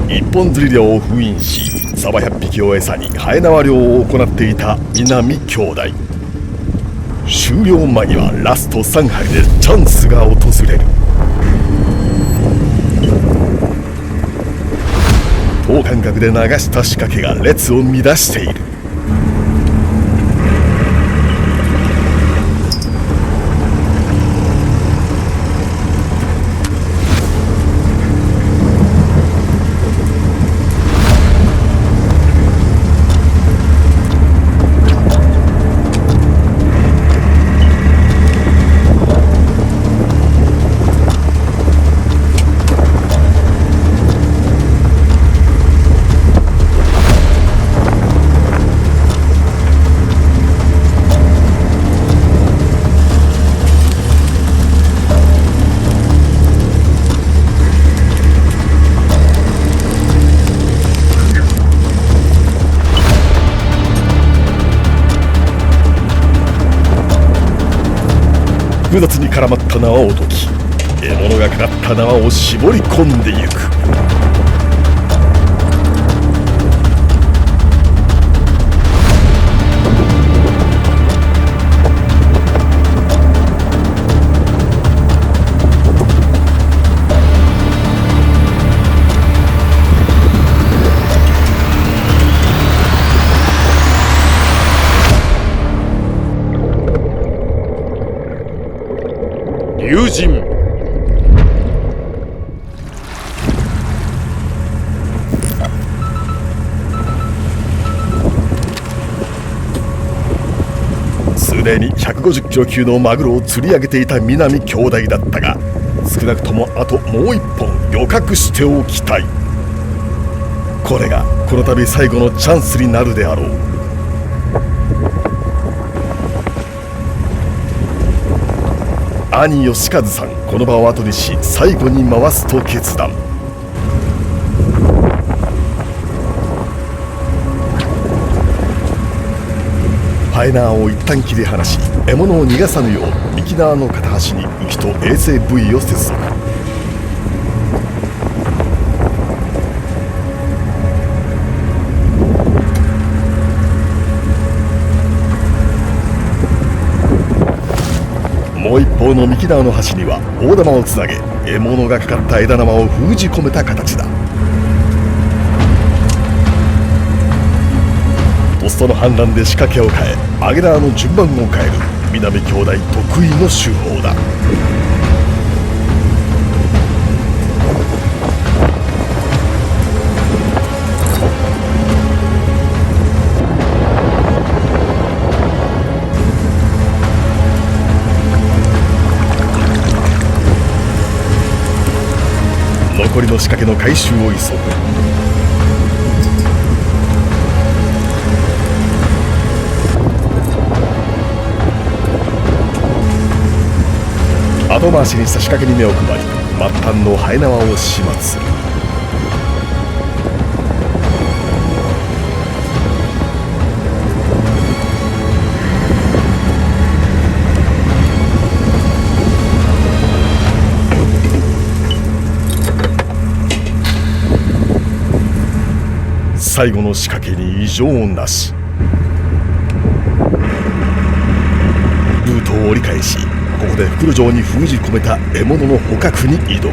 一本釣り漁を封印し、サバ100匹を餌にハエ縄漁を行っていた南兄弟。終了間際、ラスト3針でチャンスが訪れる。等間隔で流した仕掛けが列を乱している。複雑に絡まった縄を解き、獲物がかかった縄を絞り込んでゆく。龍神。すでに150キロ級のマグロを釣り上げていた南兄弟だったが、少なくともあともう一本漁獲しておきたい。これがこの度最後のチャンスになるであろう。兄義和さん、この場を後にし最後に回すと決断。ハエ縄を一旦切り離し、獲物を逃がさぬよう幹縄の片端に浮きと衛星ブイを接続。もう一方の幹縄の端には大玉をつなげ、獲物がかかった枝玉を封じ込めた形だ。とっさの反乱で仕掛けを変え、揚げ縄の順番を変える南兄弟得意の手法だ。残りの仕掛けの回収を急ぐ。後回しにした仕掛けに目を配り、末端のハエ縄を始末する。最後の仕掛けに異常なし。ルートを折り返し、ここで袋状に封じ込めた獲物の捕獲に挑む。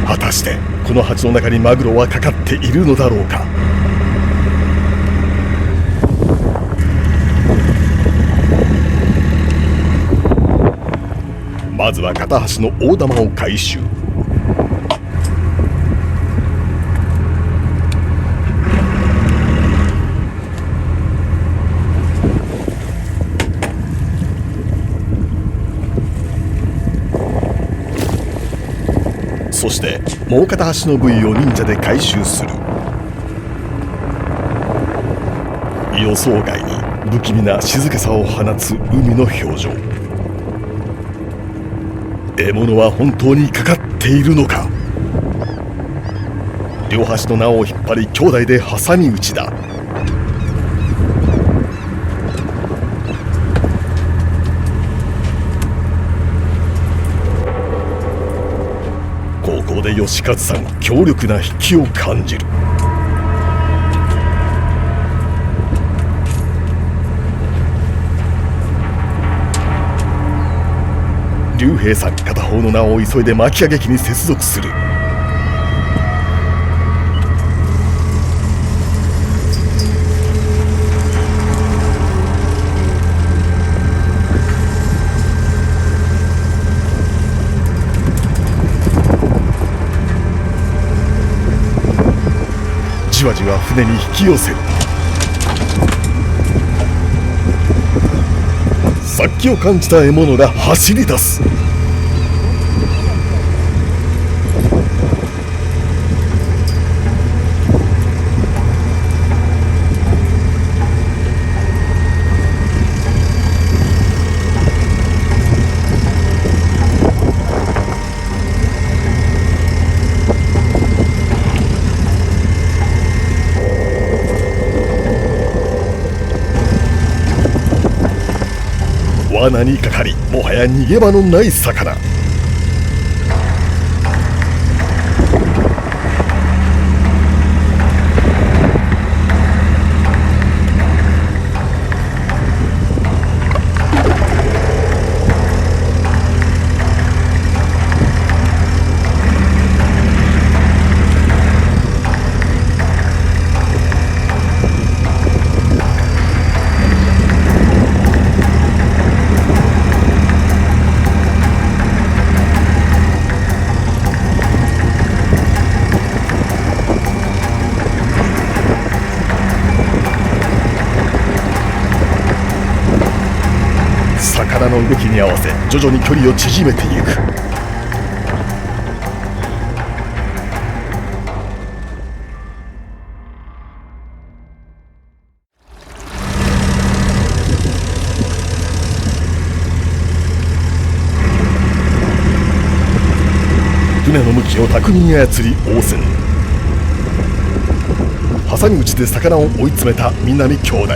果たしてこの鉢の中にマグロはかかっているのだろうか。まずは片端の大玉を回収。そしてもう片端の部位を忍者で回収する。予想外に不気味な静けさを放つ海の表情。獲物は本当にかかっているのか。両端の縄を引っ張り兄弟で挟み撃ちだ。義和さん強力な引きを感じる。竜兵さん片方の名を急いで巻き上げ機に接続する。じわじわ船に引き寄せる。殺気を感じた獲物が走り出す。罠にかかり、もはや逃げ場のない魚。魚の動きに合わせ徐々に距離を縮めていく。船の向きを巧みに操り応戦。挟み撃ちで魚を追い詰めた南兄弟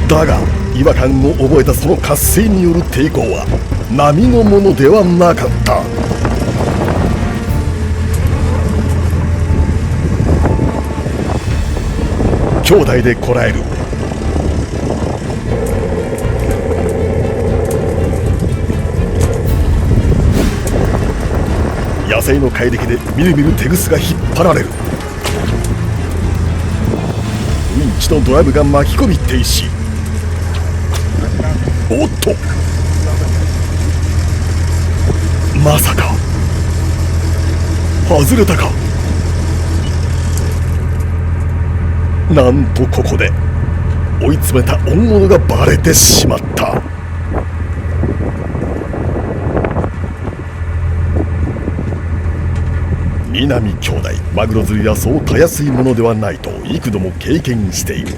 だが、違和感を覚えたその活性による抵抗は並のものではなかった。兄弟でこらえる。野生の怪力でみるみる手ぐすが引っ張られる。ウィンチのドラムが巻き込み停止。おっと、まさか外れたか。なんとここで追い詰めた大物がバレてしまった。南兄弟、マグロ釣りはそうたやすいものではないと幾度も経験している。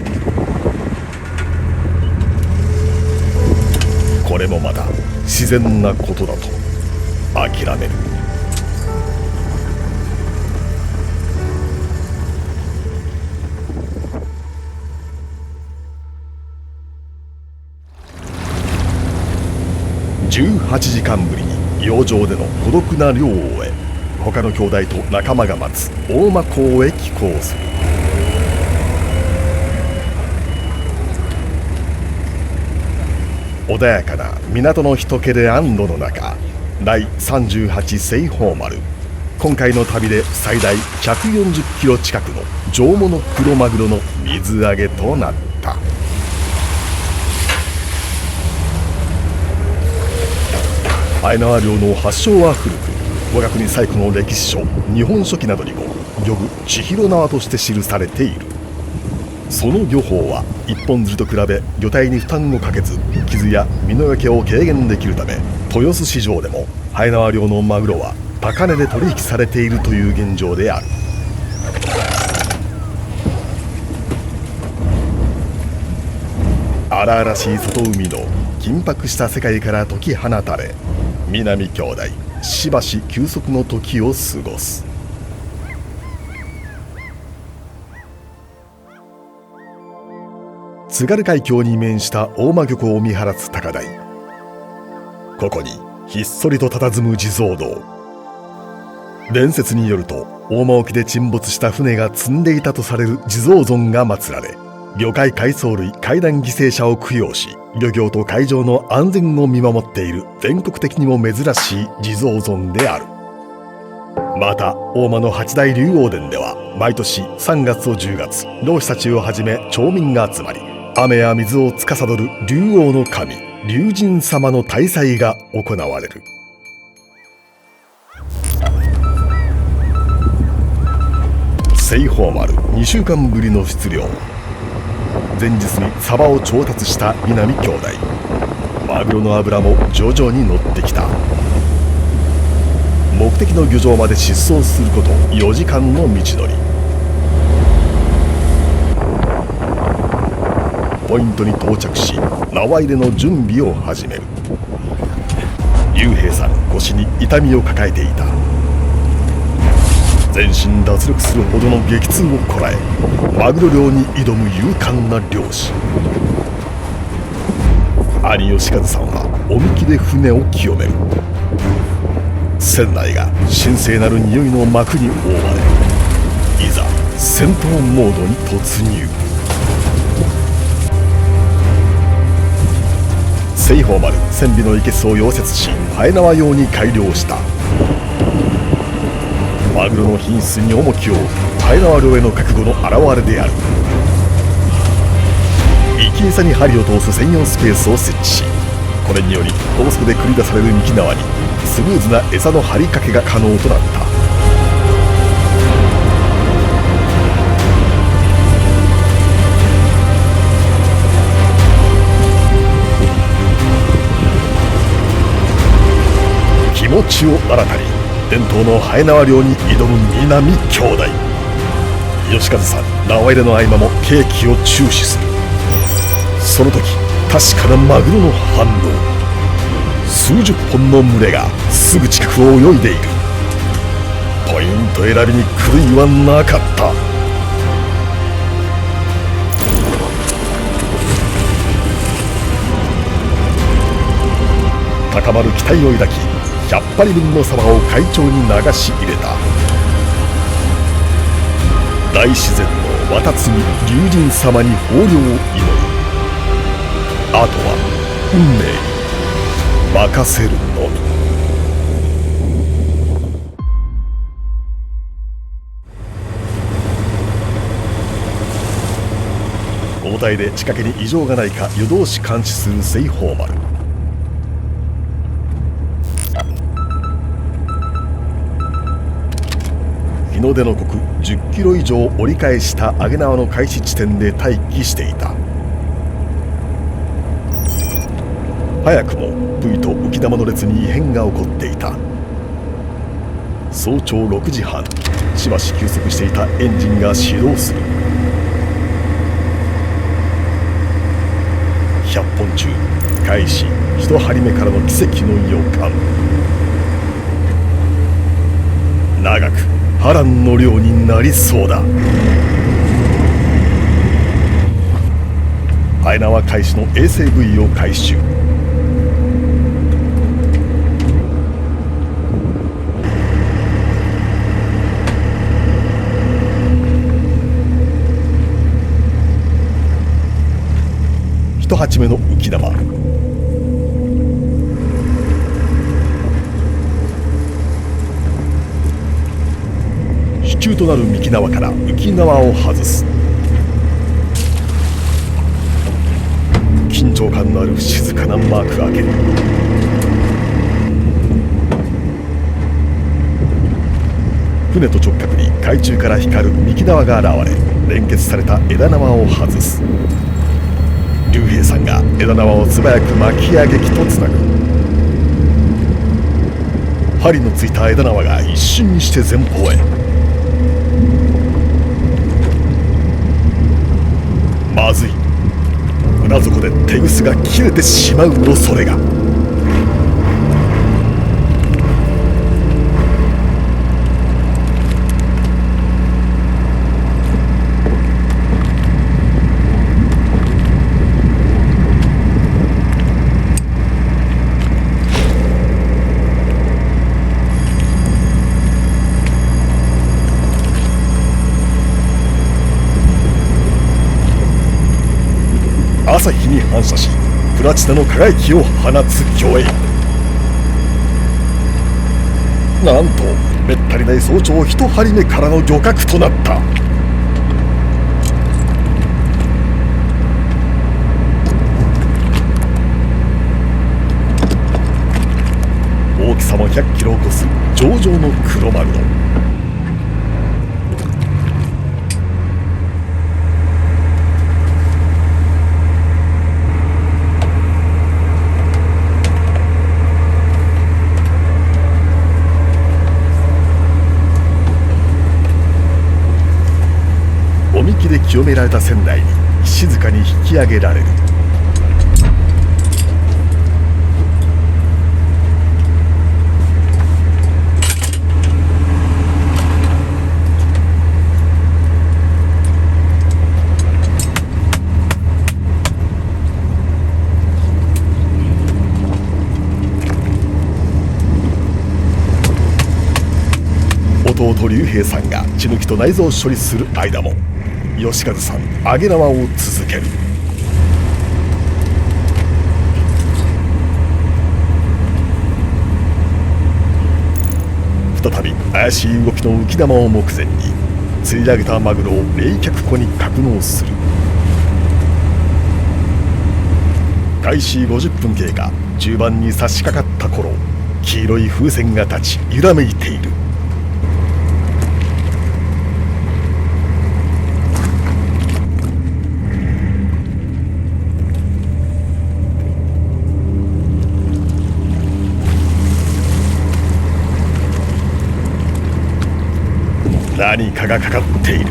これもまた自然なことだと諦める。18時間ぶりに洋上での孤独な漁を終え、他の兄弟と仲間が待つ大間港へ寄港する。穏やかな港の人気で安堵の中、第38西方丸、今回の旅で最大140キロ近くの上物黒マグロの水揚げとなった。はえ縄漁の発祥は古く、我が国最古の歴史書「日本書紀」などにも漁具千尋縄として記されている。その漁法は一本釣りと比べ魚体に負担をかけず、傷や身の焼けを軽減できるため、豊洲市場でもはえ縄漁のマグロは高値で取引されているという現状である。荒々しい外海の緊迫した世界から解き放たれ、南兄弟しばし休息の時を過ごす。津軽海峡に面した大間漁港を見晴らす高台。ここにひっそりと佇む地蔵堂。伝説によると、大間沖で沈没した船が積んでいたとされる地蔵尊が祀られ、魚介海藻類海難犠牲者を供養し、漁業と海上の安全を見守っている全国的にも珍しい地蔵尊である。また大間の八大竜王殿では毎年3月と10月、老子たちをはじめ町民が集まり、雨や水を司る竜王の神龍神様の大祭が行われる。西方丸2週間ぶりの出漁。前日にサバを調達した南兄弟。マグロの脂も徐々に乗ってきた。目的の漁場まで疾走すること4時間の道のり。ポイントに到着し、縄入れの準備を始める。竜兵さん腰に痛みを抱えていた。全身脱力するほどの激痛をこらえ、マグロ漁に挑む勇敢な漁師。兄義和さんはおみきで船を清める。船内が神聖なる匂いの幕に覆われ、いざ戦闘モードに突入。西方丸船尾のいけすを溶接し、はえ縄用に改良した。マグロの品質に重きを置くはえ縄漁への覚悟の表れである。生き餌に針を通す専用スペースを設置し、これにより高速で繰り出される幹縄にスムーズな餌の張りかけが可能となった。気持ちを新たに伝統のはえ縄漁に挑む南兄弟。義和さん縄入れの合間も景気を注視する。その時確かなマグロの反応。数十本の群れがすぐ近くを泳いでいる。ポイント選びに狂いはなかった。高まる期待を抱き、100針分のサバを海中に流し入れた。大自然の渡継ぎ龍神様に豊漁を祈る。あとは運命に任せるのみ。交代で仕掛けに異常がないか夜通し監視する西方丸。日の出の刻10キロ以上折り返した上げ縄の開始地点で待機していた。早くもブイと浮き玉の列に異変が起こっていた。早朝6時半、しばし休息していたエンジンが始動する。100本中開始1針目からの奇跡の予感。長く波乱の漁になりそうだ。はえ縄開始の衛星ブイを回収。1鉢目の浮き玉。支柱となる幹縄から浮き縄を外す。緊張感のある静かな幕開け。船と直角に海中から光る幹縄が現れ、連結された枝縄を外す。竜兵さんが枝縄を素早く巻き上げ機とつなぐ。針のついた枝縄が一瞬にして前方へ。まずい。船底で手ぐすが切れてしまう恐れが。朝日に反射しプラチナの輝きを放つ魚影。なんとめったにない早朝一針目からの漁獲となった。大きさも100キロを超す上々のクロマグロ。おみきで清められた船内に静かに引き上げられる。弟龍平さんが血抜きと内臓を処理する間も義和さん揚げ縄を続ける。再び怪しい動きの浮き玉を目前に釣り上げたマグロを冷却庫に格納する。開始50分経過、中盤に差し掛かった頃、黄色い風船が立ち揺らめいている。何かがかかっている。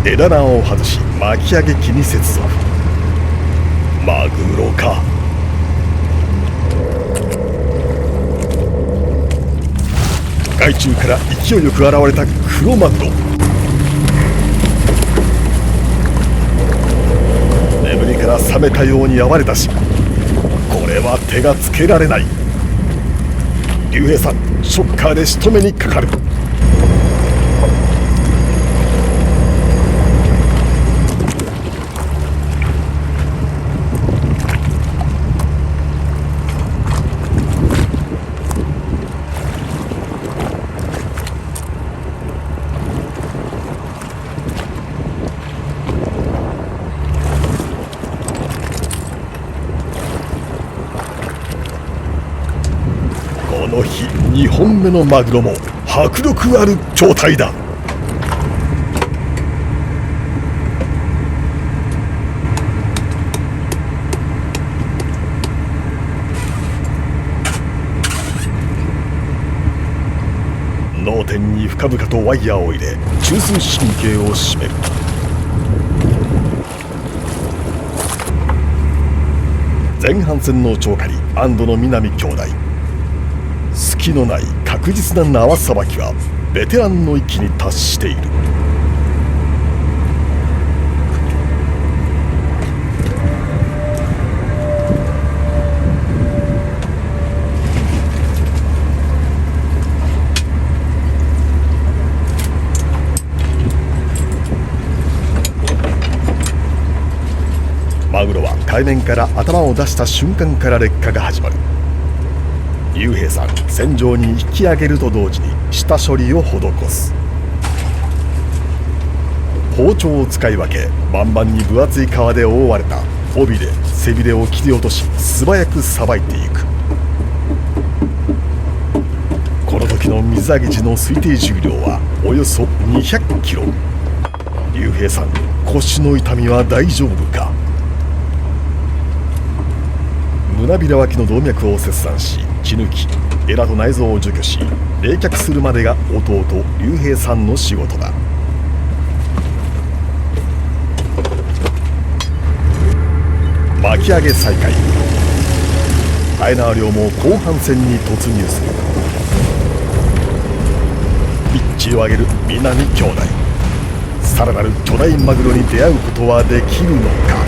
枝縄を外し巻き上げ機に接続。マグロか。海中から勢いよく現れた黒マグロ。眠りから覚めたように暴れ出し、これは手がつけられない。龍平さんショッカーで仕留めにかかる。この日2本目のマグロも迫力ある状態だ。脳天に深々とワイヤーを入れ中枢神経を締める。前半戦の長狩り安堵の南兄弟、隙のない確実な縄さばきはベテランの域に達している。マグロは海面から頭を出した瞬間から劣化が始まる。龍平さん船上に引き上げると同時に下処理を施す。包丁を使い分け満々に分厚い皮で覆われた尾びれ背びれを切り落とし素早くさばいていく。この時の水揚げ時の推定重量はおよそ200キロ。龍平さん腰の痛みは大丈夫か。胸びら脇の動脈を切断し血抜きエラと内臓を除去し冷却するまでが弟龍平さんの仕事だ。巻き上げ再開。アイナー漁も後半戦に突入する。ピッチを上げる南兄弟、さらなる巨大マグロに出会うことはできるのか。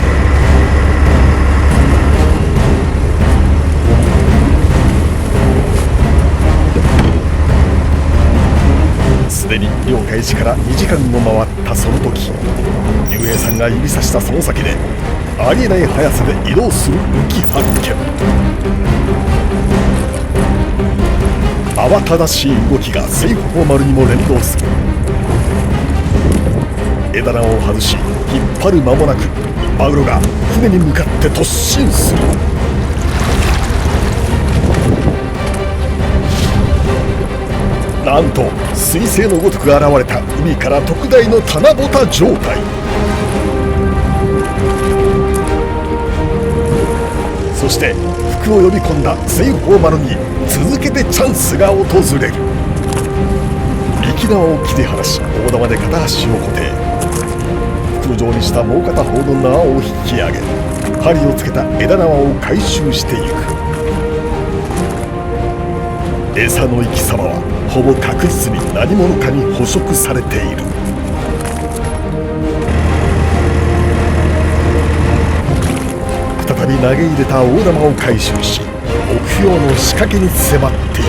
すでに領海開始から2時間を回ったその時、竜兵さんが指さしたその先でありえない速さで移動する浮き発見。慌ただしい動きが西方丸にも連動する。枝縄を外し引っ張る間もなくマグロが船に向かって突進する。なんと彗星のごとく現れた海から特大の棚ぼた状態。そして服を呼び込んだ西方丸に続けてチャンスが訪れる。幹縄を切り離し大玉で片足を固定、袋状にしたもう片方の縄を引き上げ、針をつけた枝縄を回収していく。餌の生き様はほぼ確実に何者かに捕食されている。再び投げ入れた大玉を回収し、目標の仕掛けに迫っていく。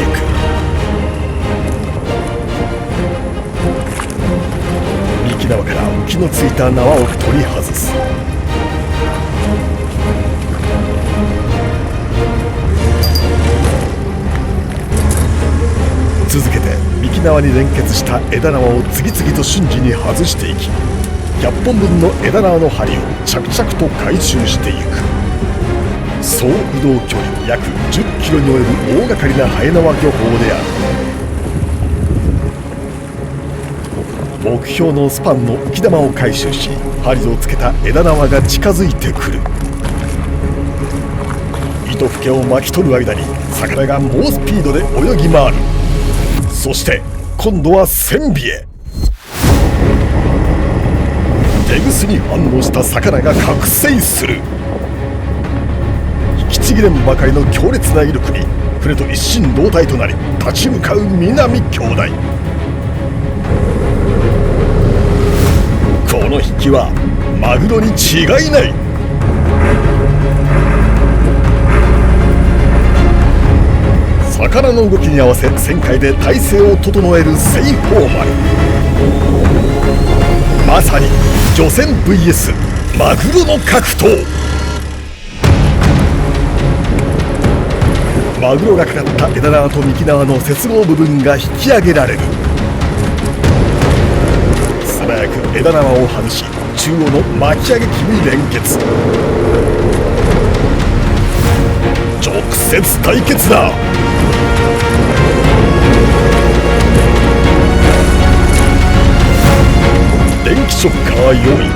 幹縄から浮きのついた縄を取り外す。続けて幹縄に連結した枝縄を次々と瞬時に外していき、100本分の枝縄の針を着々と回収していく。総移動距離約10キロに及ぶ大掛かりなはえ縄漁法である。目標のスパンの浮き玉を回収し、針をつけた枝縄が近づいてくる。糸ふけを巻き取る間に魚が猛スピードで泳ぎ回る。そして今度は船尾へ。テグスに反応した魚が覚醒する。引きちぎれんばかりの強烈な威力に船と一心同体となり立ち向かう南兄弟。この引きはマグロに違いない。魚の動きに合わせ旋回で体勢を整える西方丸。まさに漁船 VS マグロの格闘。マグロがかかった枝縄と幹縄の接合部分が引き上げられる。素早く枝縄を外し中央の巻き上げ機に連結。直接対決だ。電気ショッカー用意。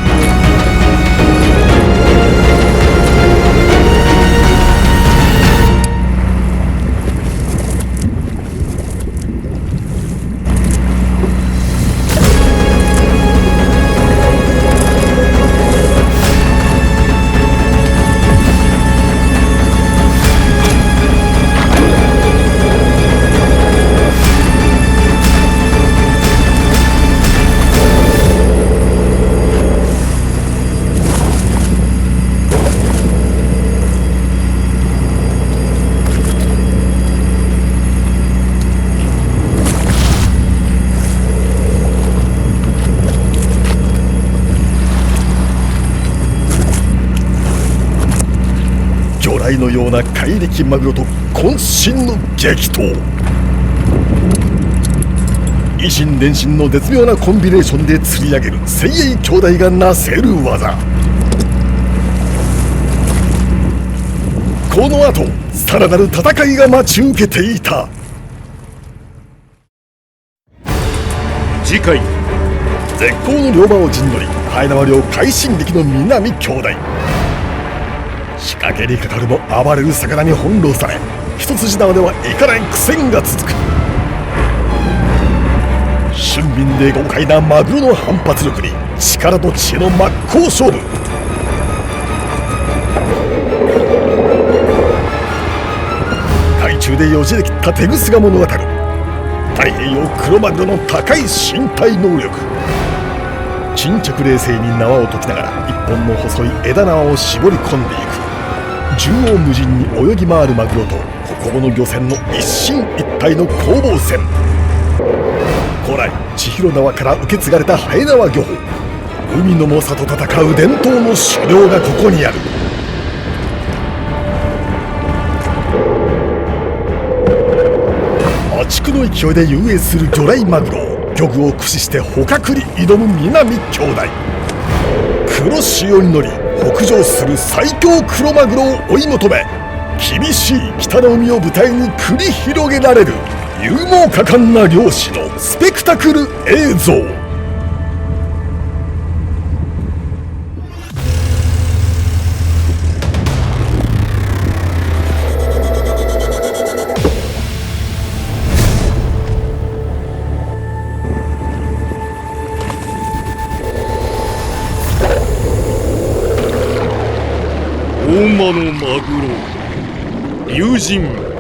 魚雷のような怪力マグロと渾身の激闘。以心伝心の絶妙なコンビネーションで釣り上げる精鋭兄弟がなせる技。この後さらなる戦いが待ち受けていた。次回、絶好の漁場を陣取りはえ縄漁快進撃の南兄弟。仕掛けにかかるも暴れる魚に翻弄され、一筋縄ではいかない苦戦が続く。俊敏で豪快なマグロの反発力に力と知恵の真っ向勝負。海中でよじれ切ったテグスが物語る太平洋クロマグロの高い身体能力。沈着冷静に縄を解きながら一本の細い枝縄を絞り込んでいく。縦横無尽に泳ぎ回るマグロと小々の漁船の一進一退の攻防戦。こ古来千尋縄から受け継がれたはえ縄漁法。海の猛者と戦う伝統の狩猟がここにある。破竹の勢いで遊泳する魚雷マグロを漁具を駆使して捕獲に挑む南兄弟。黒潮に乗り北上する最強クロマグロを追い求め、厳しい北の海を舞台に繰り広げられる勇猛果敢な漁師のスペクタクル映像。大間のマグロ龍神